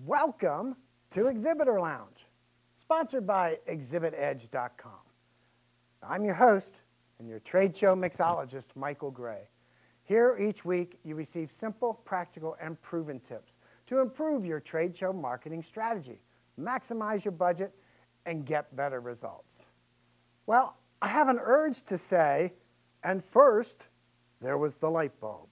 Welcome to Exhibitor Lounge, sponsored by ExhibitEdge.com. I'm your host and your trade show mixologist, Michael Gray. Here each week, you receive simple, practical, and proven tips to improve your trade show marketing strategy, maximize your budget, and get better results. Well, I have an urge to say, and first, there was the light bulb.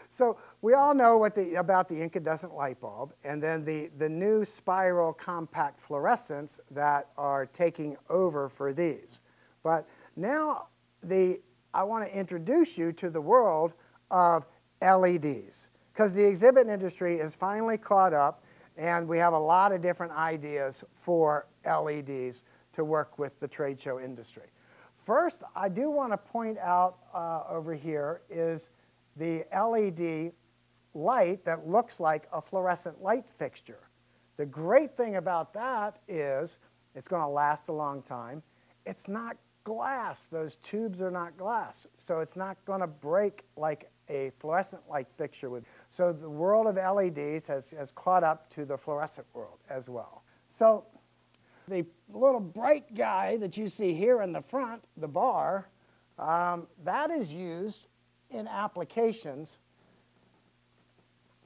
So we all know about the incandescent light bulb, and then the new spiral compact fluorescents that are taking over for these. But now I want to introduce you to the world of LEDs, because the exhibit industry is finally caught up, and we have a lot of different ideas for LEDs to work with the trade show industry. First, I do want to point out over here is the LED light that looks like a fluorescent light fixture. The great thing about that is it's going to last a long time. It's not glass. Those tubes are not glass, so it's not going to break like a fluorescent light fixture would. So the world of LEDs has caught up to the fluorescent world as well. So the little bright guy that you see here in the front, the bar, that is used in applications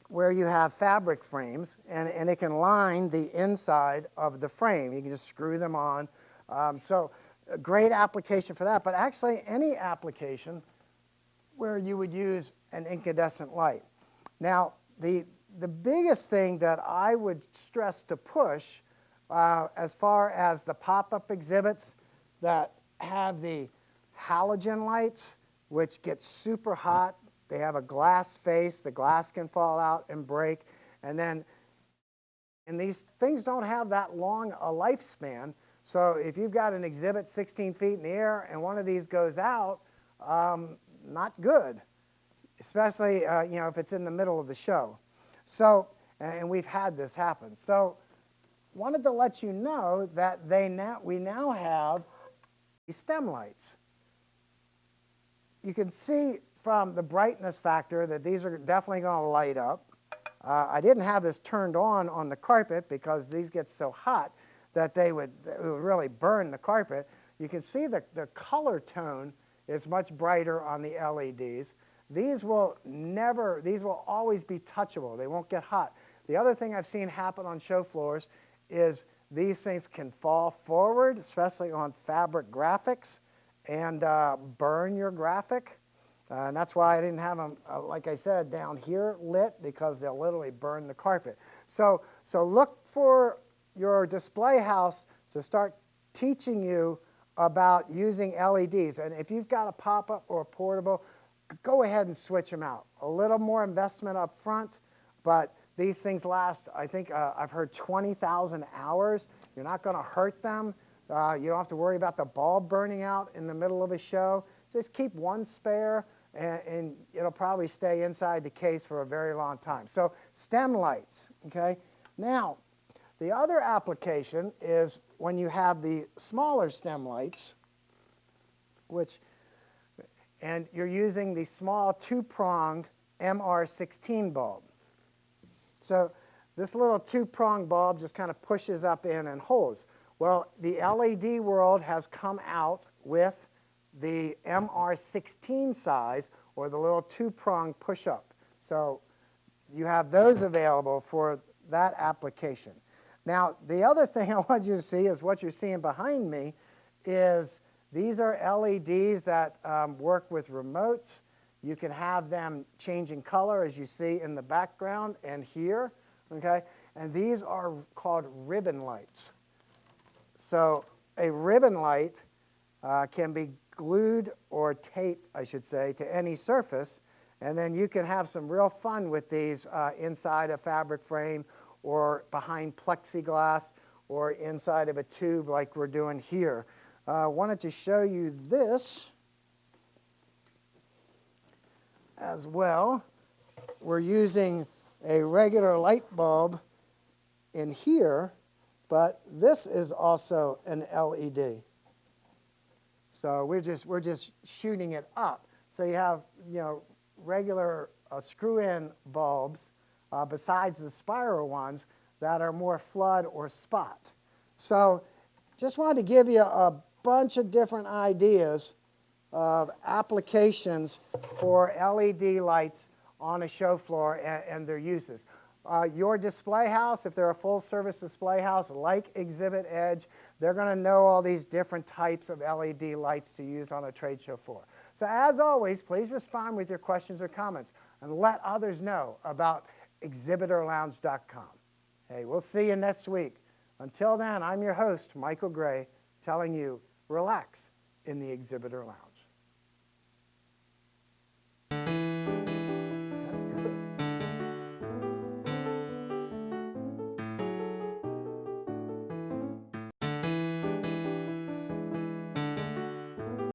where you have fabric frames, and it can line the inside of the frame. You can just screw them on. So a great application for that, but actually any application where you would use an incandescent light. Now, the biggest thing that I would stress to push as far as the pop-up exhibits that have the halogen lights, which get super hot. They have a glass face. The glass can fall out and break. And these things don't have that long a lifespan. So if you've got an exhibit 16 feet in the air and one of these goes out, not good, especially if it's in the middle of the show. So, and we've had this happen. So wanted to let you know that we now have these stem lights. You can see from the brightness factor that these are definitely going to light up. I didn't have this turned on the carpet because these get so hot that it would really burn the carpet. You can see the color tone is much brighter on the LEDs. These will always be touchable. They won't get hot. The other thing I've seen happen on show floors is these things can fall forward, especially on fabric graphics, and burn your graphic. And that's why I didn't have them, like I said, down here lit, because they'll literally burn the carpet. So look for your display house to start teaching you about using LEDs. And if you've got a pop-up or a portable, go ahead and switch them out. A little more investment up front, but these things last, I think I've heard 20,000 hours. You're not going to hurt them. You don't have to worry about the bulb burning out in the middle of a show. Just keep one spare, and it'll probably stay inside the case for a very long time. So stem lights, okay? Now, the other application is when you have the smaller stem lights, and you're using the small two-pronged MR16 bulb. So this little two-pronged bulb just kind of pushes up in and holds. Well, the LED world has come out with the MR16 size, or the little two-prong push-up. So you have those available for that application. Now, the other thing I want you to see is what you're seeing behind me is these are LEDs that work with remotes. You can have them changing color, as you see in the background and here, okay? And these are called ribbon lights. So a ribbon light can be glued or taped, I should say, to any surface, and then you can have some real fun with these inside a fabric frame or behind plexiglass or inside of a tube like we're doing here. I wanted to show you this as well. We're using a regular light bulb in here, but this is also an LED. So we're just shooting it up. So you have regular screw-in bulbs besides the spiral ones that are more flood or spot. So just wanted to give you a bunch of different ideas of applications for LED lights on a show floor and their uses. Your display house, if they're a full-service display house like Exhibit Edge, they're going to know all these different types of LED lights to use on a trade show floor. So as always, please respond with your questions or comments and let others know about exhibitorlounge.com. Hey, we'll see you next week. Until then, I'm your host, Michael Gray, telling you, relax in the Exhibitor Lounge.